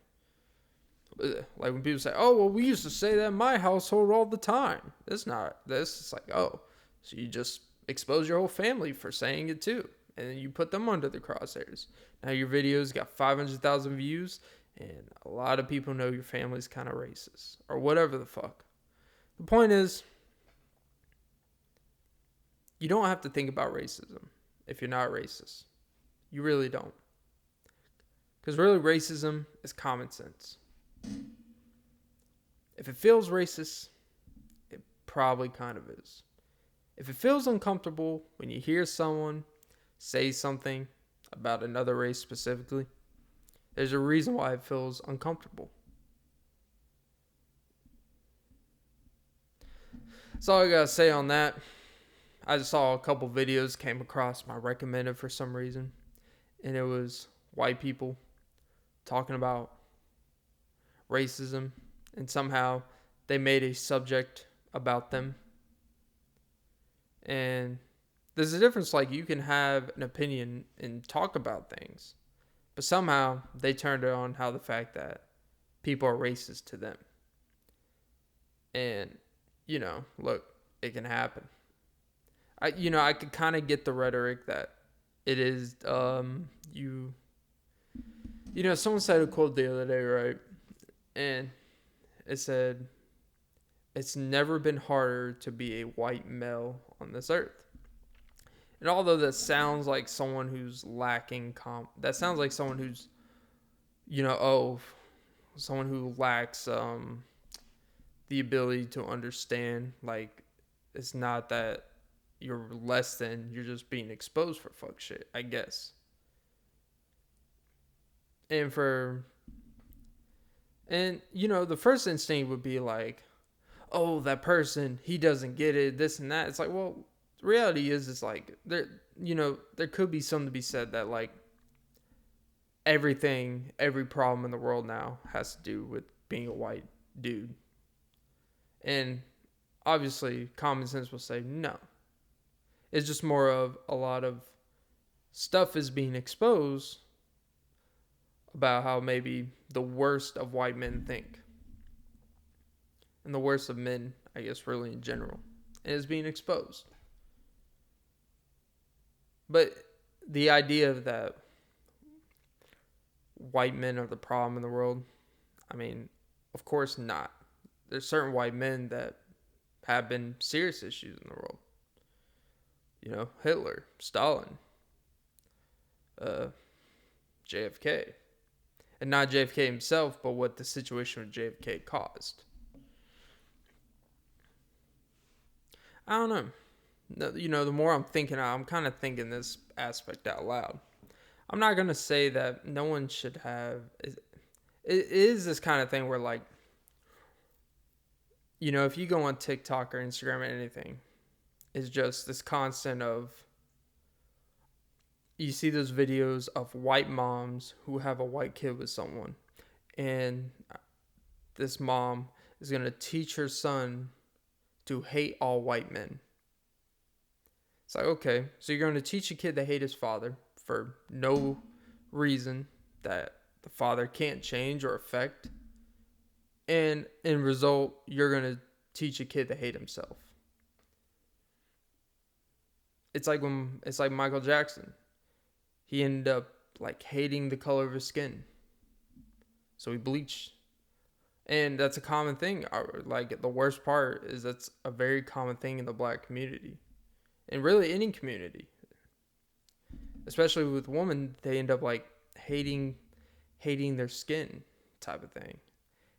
Like when people say, oh, well, we used to say that in my household all the time. It's not this. It's like, oh, so you just expose your whole family for saying it too. And then you put them under the crosshairs. Now your videos got 500,000 views and a lot of people know your family's kind of racist or whatever the fuck. The point is, you don't have to think about racism if you're not racist. You really don't. Because really racism is common sense. If it feels racist, it probably kind of is. If it feels uncomfortable when you hear someone say something about another race specifically, there's a reason why it feels uncomfortable. That's all I gotta say on that. I just saw a couple videos came across my recommended for some reason, and it was white people talking about racism, and somehow they made a subject about them. And there's a difference, like you can have an opinion and talk about things, but somehow they turned it on how the fact that people are racist to them. And, look, it can happen. I could kind of get the rhetoric that it is, someone said a quote the other day, right? And it said, it's never been harder to be a white male on this earth. And although that sounds like someone who's lacking that sounds like someone who's, someone who lacks the ability to understand, like, it's not that you're less than, you're just being exposed for fuck shit, I guess. And the first instinct would be like, oh, that person, he doesn't get it, this and that. It's like, well, the reality is, it's like, there could be something to be said that, like, every problem in the world now has to do with being a white dude. And obviously, common sense will say no. It's just more of a lot of stuff is being exposed about how maybe the worst of white men think. And the worst of men, I guess, really in general. And is being exposed. But the idea of that white men are the problem in the world, I mean, of course not. There's certain white men that have been serious issues in the world. Hitler, Stalin, JFK. And not JFK himself, but what the situation with JFK caused. I don't know. The more I'm thinking, I'm kind of thinking this aspect out loud. I'm not going to say that no one should have... It is this kind of thing where, like, if you go on TikTok or Instagram or anything, it's just this constant of... You see those videos of white moms who have a white kid with someone. And this mom is going to teach her son to hate all white men. It's like, okay, so you're going to teach a kid to hate his father for no reason that the father can't change or affect. And in result, you're going to teach a kid to hate himself. It's like Michael Jackson. He ended up like hating the color of his skin. So he bleached. And that's a common thing. Like the worst part is that's a very common thing in the black community. And really any community. Especially with women, they end up like hating their skin type of thing.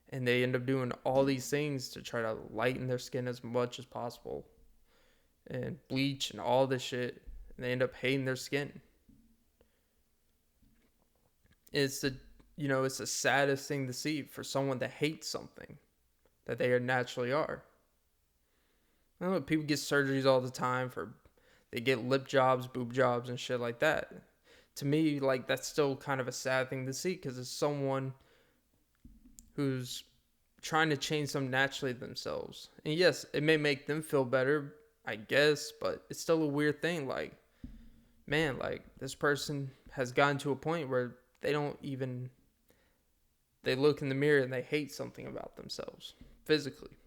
And they end up doing all these things to try to lighten their skin as much as possible. And bleach and all this shit. And they end up hating their skin. It's the saddest thing to see for someone to hate something that they naturally are. I know people get surgeries all the time they get lip jobs, boob jobs, and shit like that. To me, like, that's still kind of a sad thing to see because it's someone who's trying to change something naturally themselves. And yes, it may make them feel better, I guess, but it's still a weird thing. Like, man, like, this person has gotten to a point where they look in the mirror and they hate something about themselves physically.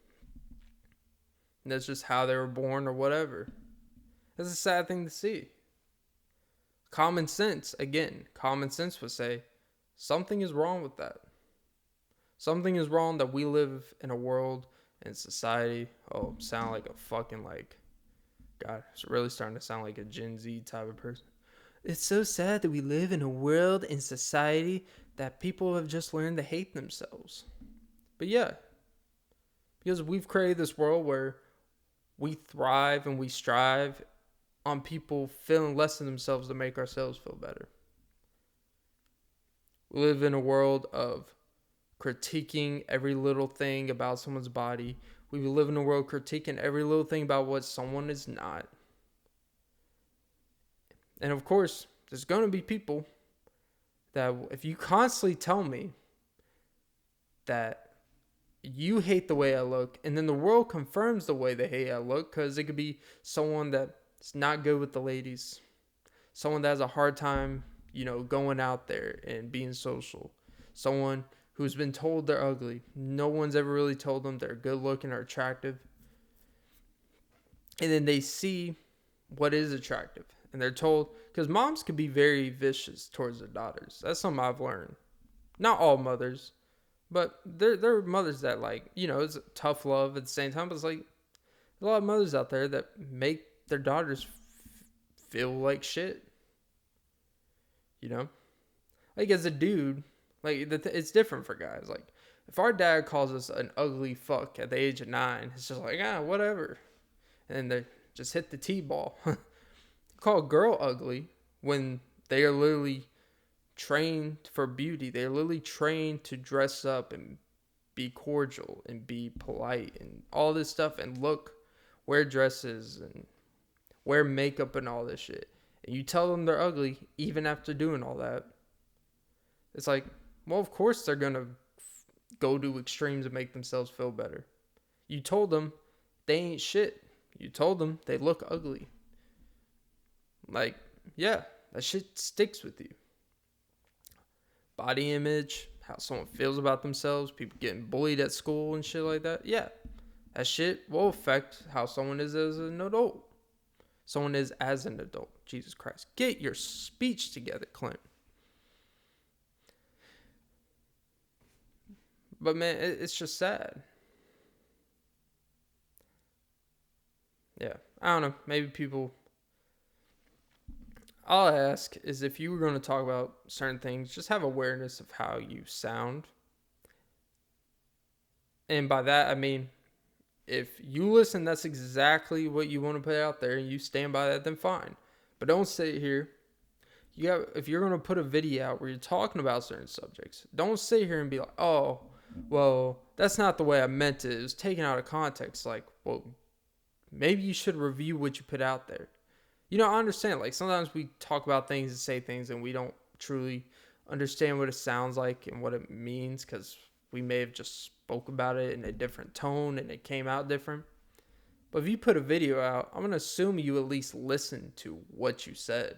And that's just how they were born or whatever. That's a sad thing to see. Common sense would say something is wrong with that. Something is wrong that we live in a world and society. Oh, sound like a fucking God, it's really starting to sound like a Gen Z type of person. It's so sad that we live in a world and society that people have just learned to hate themselves. But yeah, because we've created this world where we thrive and we strive on people feeling less than themselves to make ourselves feel better. We live in a world of critiquing every little thing about someone's body. We live in a world critiquing every little thing about what someone is not. And of course, there's going to be people that if you constantly tell me that you hate the way I look, and then the world confirms the way they hate I look, because it could be someone that's not good with the ladies, someone that has a hard time, going out there and being social, someone who's been told they're ugly. No one's ever really told them they're good looking or attractive. And then they see what is attractive. And they're told, because moms can be very vicious towards their daughters. That's something I've learned. Not all mothers, but there are mothers that it's tough love at the same time. But it's like a lot of mothers out there that make their daughters feel like shit. Like as a dude, it's different for guys. Like if our dad calls us an ugly fuck at the age of 9, it's just like, whatever. And they just hit the T-ball. Call a girl ugly when they are literally trained for beauty. They're literally trained to dress up and be cordial and be polite and all this stuff and wear dresses and wear makeup and all this shit. And you tell them they're ugly even after doing all that. It's like, well, of course they're going to go to extremes to make themselves feel better. You told them they ain't shit. You told them they look ugly. Yeah, that shit sticks with you. Body image, how someone feels about themselves, people getting bullied at school and shit like that. Yeah, that shit will affect how someone is as an adult. Someone is as an adult. Jesus Christ. Get your speech together, Clint. But man, it's just sad. Yeah, I don't know. Maybe people... All I ask is if you were going to talk about certain things, just have awareness of how you sound. And by that, I mean, if you listen, that's exactly what you want to put out there and you stand by that, then fine. But don't sit here. If you're going to put a video out where you're talking about certain subjects, don't sit here and be like, oh, well, that's not the way I meant it. It was taken out of context. Like, well, maybe you should review what you put out there. I understand, sometimes we talk about things and say things and we don't truly understand what it sounds like and what it means because we may have just spoke about it in a different tone and it came out different. But if you put a video out, I'm going to assume you at least listened to what you said.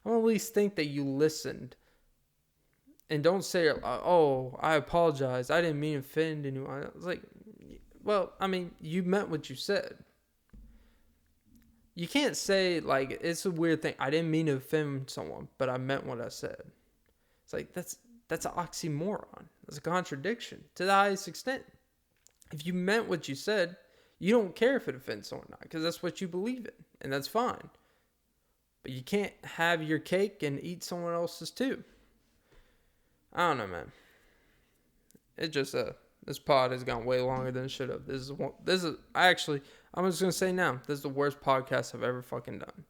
I'm going to at least think that you listened And don't say, oh, I apologize. I didn't mean to offend anyone. I was like, well, I mean, you meant what you said. You can't say, like, it's a weird thing. I didn't mean to offend someone, but I meant what I said. It's like, that's an oxymoron. That's a contradiction to the highest extent. If you meant what you said, you don't care if it offends someone or not, because that's what you believe in, and that's fine. But you can't have your cake and eat someone else's too. I don't know, man. It just this pod has gone way longer than it should have. I'm just gonna say now, this is the worst podcast I've ever fucking done.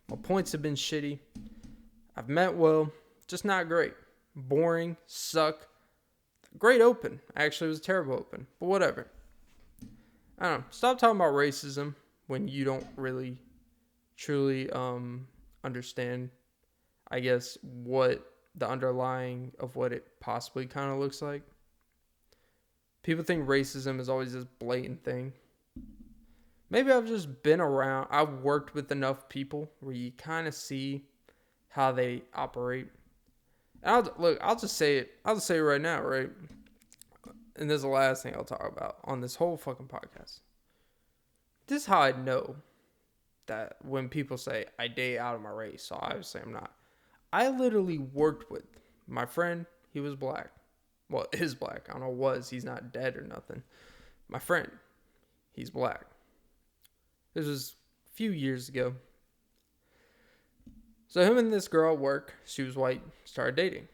My points have been shitty. I've met well, just not great. Boring, suck. Great open. Actually, it was a terrible open, but whatever. I don't know. Stop talking about racism when you don't really, truly understand, I guess, what the underlying of what it possibly kind of looks like. People think racism is always this blatant thing. Maybe I've just been around. I've worked with enough people where you kind of see how they operate. And I'll just say it. I'll just say it right now, right? And this is the last thing I'll talk about on this whole fucking podcast. This is how I know that when people say I date out of my race, so obviously I'm not. I literally worked with my friend. He was black. Well, is black. I don't know was. He's not dead or nothing. My friend. He's black. This was a few years ago. So him and this girl at work, she was white, started dating.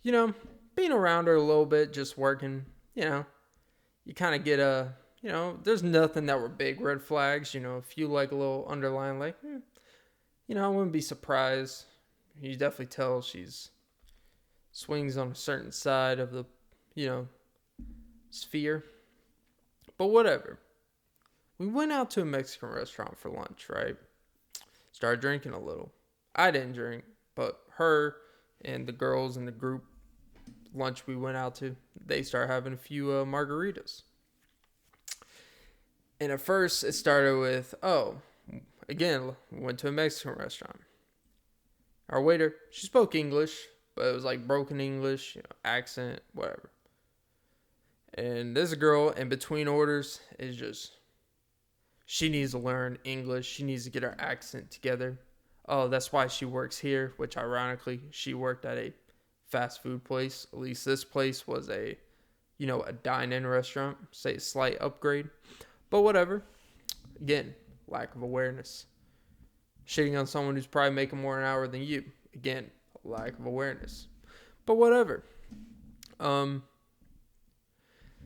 You know, being around her a little bit, just working, you know, you kind of get there's nothing that were big red flags, a few like a little underlying, like, I wouldn't be surprised. You definitely tell she's swings on a certain side of the, sphere. But whatever. We went out to a Mexican restaurant for lunch, right? Started drinking a little. I didn't drink, but her and the girls in the group lunch we went out to, they started having a few margaritas. And at first, it started with, again, we went to a Mexican restaurant. Our waiter, she spoke English, but it was like broken English, accent, whatever. And this girl, in between orders, is just, she needs to learn English. She needs to get her accent together. Oh, that's why she works here, which ironically, she worked at a fast food place. At least this place was a dine-in restaurant. Say a slight upgrade. But whatever. Again, lack of awareness. Shitting on someone who's probably making more an hour than you. Again, lack of awareness. But whatever.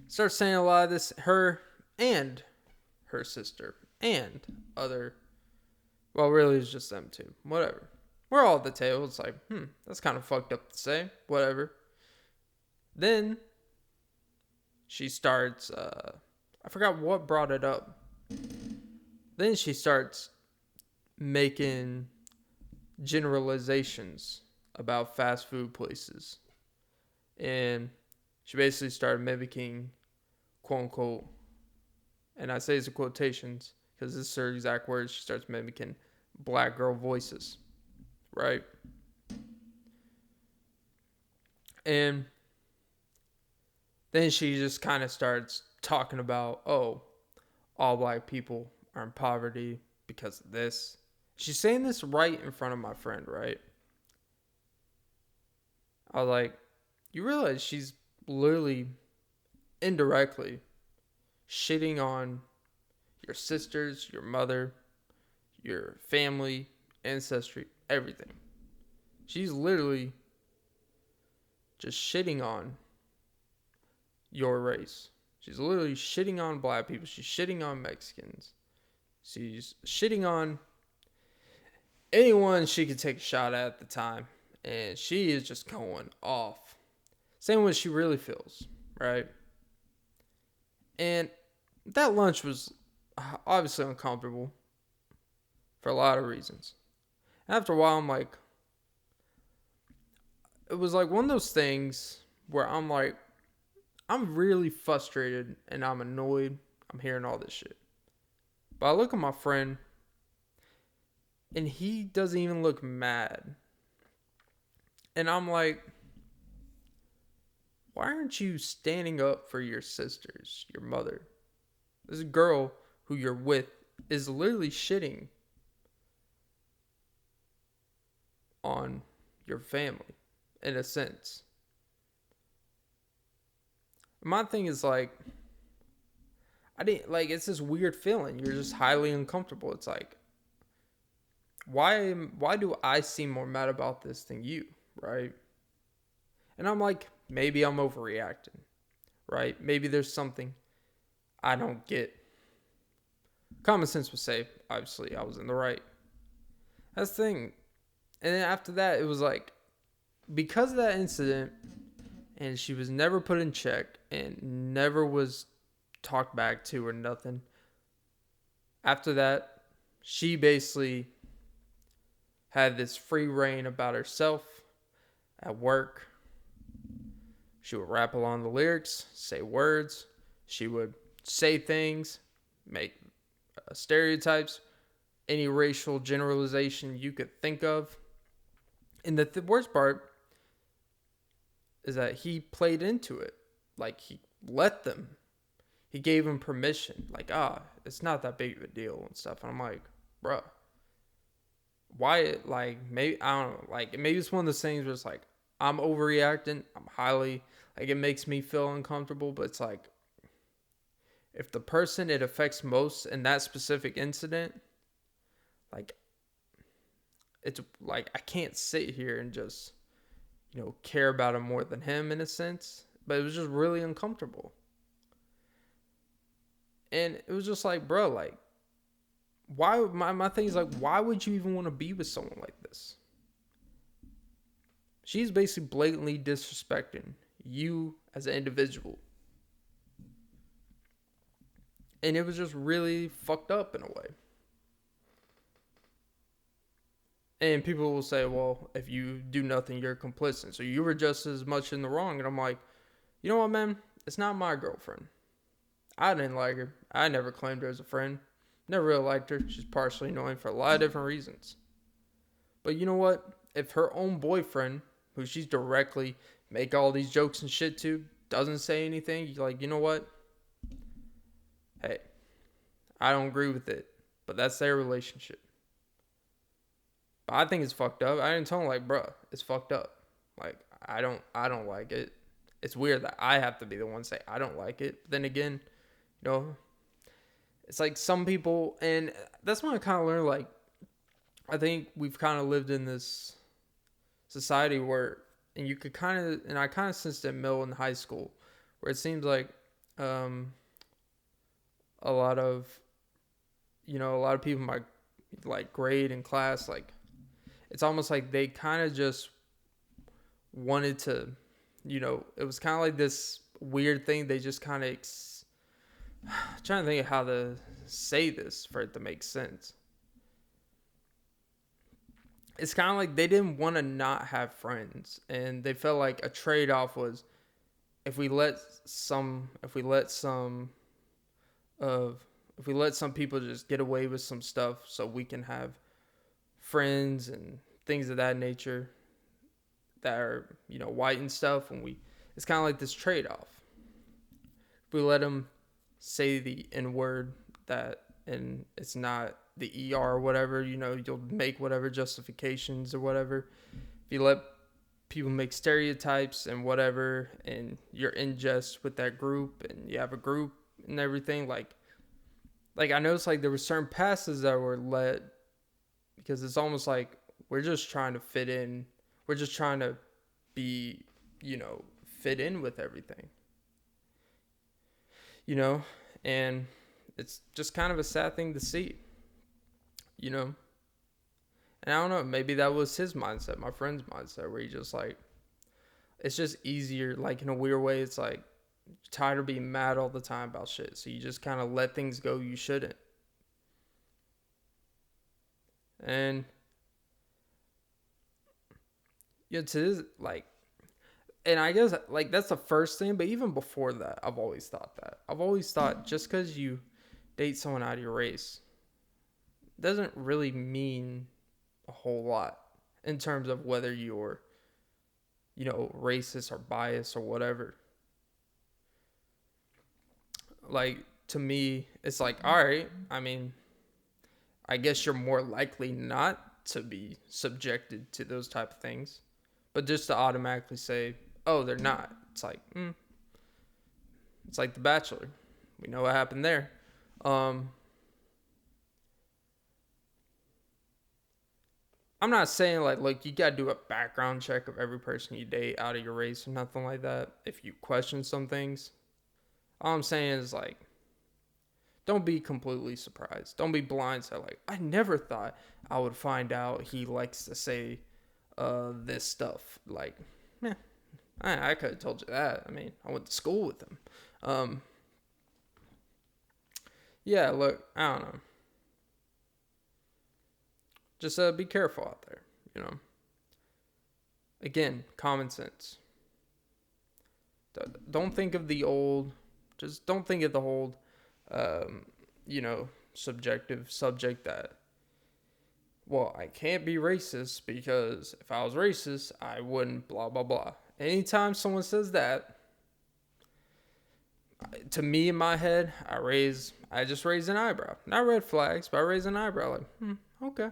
Start saying a lot of this. Her and her sister and other. Well, really, it's just them two. Whatever. We're all at the table. It's like, that's kind of fucked up to say. Whatever. Then she starts, I forgot what brought it up. Then she starts making generalizations about fast food places. And she basically started mimicking, quote unquote, and I say it's in quotations because this is her exact words. She starts mimicking black girl voices, right? And then she just kind of starts talking about, all black people are in poverty because of this. She's saying this right in front of my friend, right? I was like, you realize she's literally indirectly shitting on your sisters, your mother, your family, ancestry, everything. She's literally just shitting on your race. She's literally shitting on black people. She's shitting on Mexicans. She's shitting on anyone she could take a shot at the time. And she is just going off. Saying what she really feels, right? And that lunch was obviously uncomfortable for a lot of reasons. After a while, I'm like, it was like one of those things where I'm like, I'm really frustrated and I'm annoyed. I'm hearing all this shit. But I look at my friend and he doesn't even look mad. And I'm like, why aren't you standing up for your sisters, your mother? This girl who you're with is literally shitting on your family, in a sense. My thing is like, I didn't like, it's this weird feeling. You're just highly uncomfortable. It's like, why do I seem more mad about this than you, right? And I'm like, maybe I'm overreacting, right? Maybe there's something I don't get. Common sense would say, obviously, I was in the right. That's the thing. And then after that, it was like, because of that incident, and she was never put in check and never was talked back to or nothing. After that, she basically had this free reign about herself at work. She would rap along the lyrics, say words. She would say things, make stereotypes, any racial generalization you could think of. And the worst part is that he played into it. Like, he let them. He gave him permission. Like, it's not that big of a deal and stuff. And I'm like, bruh, why? Like, maybe, I don't know. Like, maybe it's one of those things where it's like, I'm overreacting. I'm highly, like, it makes me feel uncomfortable. But it's like, if the person it affects most in that specific incident, like, it's like, I can't sit here and just, care about him more than him in a sense. But it was just really uncomfortable. And it was just like, bro, like, why? My thing is like, why would you even want to be with someone like this? She's basically blatantly disrespecting you as an individual. And it was just really fucked up in a way. And people will say, well, if you do nothing, you're complicit. So you were just as much in the wrong. And I'm like, you know what, man? It's not my girlfriend. I didn't like her. I never claimed her as a friend. Never really liked her. She's partially annoying for a lot of different reasons. But you know what? If her own boyfriend, who she's directly make all these jokes and shit to, doesn't say anything, you're like, you know what? Hey, I don't agree with it. But that's their relationship. But I think it's fucked up. I didn't tell him like, bruh, it's fucked up. Like, I don't like it. It's weird that I have to be the one to say I don't like it. But then again, it's like some people, and that's when I kind of learned, like, I think we've kind of lived in this society where, and you could kind of, and I kind of sensed it in middle and high school, where it seems like a lot of, a lot of people in my, like, grade and class, like, it's almost like they kind of just wanted to, it was kind of like this weird thing. They just kind of, trying to think of how to say this for it to make sense. It's kind of like they didn't want to not have friends, and they felt like a trade-off was if we let some people just get away with some stuff so we can have friends and things of that nature that are, white and stuff, and it's kind of like this trade-off. If we let them say the N-word, and it's not the ER or whatever, you'll make whatever justifications or whatever. If you let people make stereotypes and whatever, and you're in jest with that group, and you have a group and everything, like I noticed, like, there were certain passes that were let, because it's almost like we're just trying to fit in. We're just trying to be, fit in with everything. And it's just kind of a sad thing to see, And I don't know, maybe that was his mindset, my friend's mindset, where he just, like, it's just easier, like, in a weird way, it's like, you're tired of being mad all the time about shit, so you just kind of let things go you shouldn't. And to this, like, and I guess, like, that's the first thing, but even before that, I've always thought just because you date someone out of your race doesn't really mean a whole lot in terms of whether you're, racist or biased or whatever. like, to me, it's like, all right, I mean, I guess you're more likely not to be subjected to those type of things. But just to automatically say, oh, they're not. It's like The Bachelor. We know what happened there. Um, I'm not saying like, look, you gotta do a background check of every person you date out of your race or nothing like that. If you question some things, all I'm saying is like, don't be completely surprised. Don't be blindsided. Like, I never thought I would find out he likes to say this stuff. Like, yeah, I could have told you that. I mean, I went to school with him. Um, yeah, look, I don't know. Just be careful out there, you know. Again, common sense. Don't think of the old, just don't think of the old, um, subjective subject that, well, I can't be racist because if I was racist, I wouldn't blah, blah, blah. Anytime someone says that, to me in my head, I just raise an eyebrow. Not red flags, but I raise an eyebrow like, okay.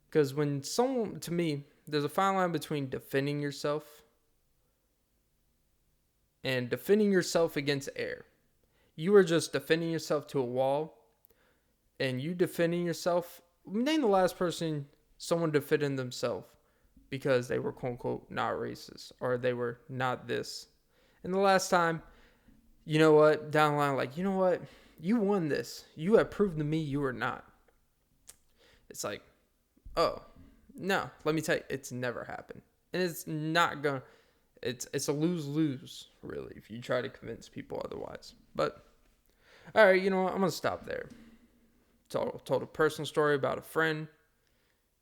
Because when someone, to me, there's a fine line between defending yourself and defending yourself against air. You are just defending yourself to a wall, and you defending yourself. Name the last person someone defended themselves because they were quote unquote not racist or they were not this. And the last time, you know what, down the line, like, you know what, you won this. You have proven to me you are not. It's like, oh, no, let me tell you, it's never happened. And it's not going to, it's a lose-lose, really, if you try to convince people otherwise. But, all right, you know what, I'm going to stop there. Told a personal story about a friend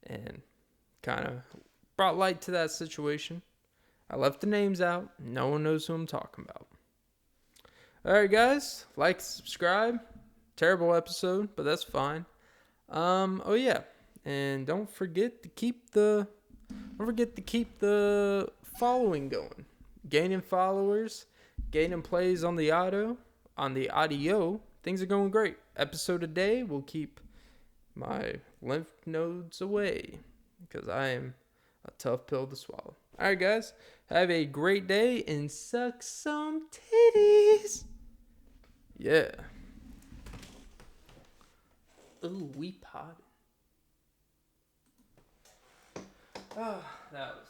and kind of brought light to that situation. I left the names out. No one knows who I'm talking about. All right, guys, like, subscribe. Terrible episode, but that's fine. Oh yeah, and don't forget to keep the following going. Gaining followers, gaining plays on the audio. Things are going great. Episode a day will keep my lymph nodes away because I am a tough pill to swallow. All right, guys, have a great day and suck some titties. Yeah. Ooh, we potted. Oh, that was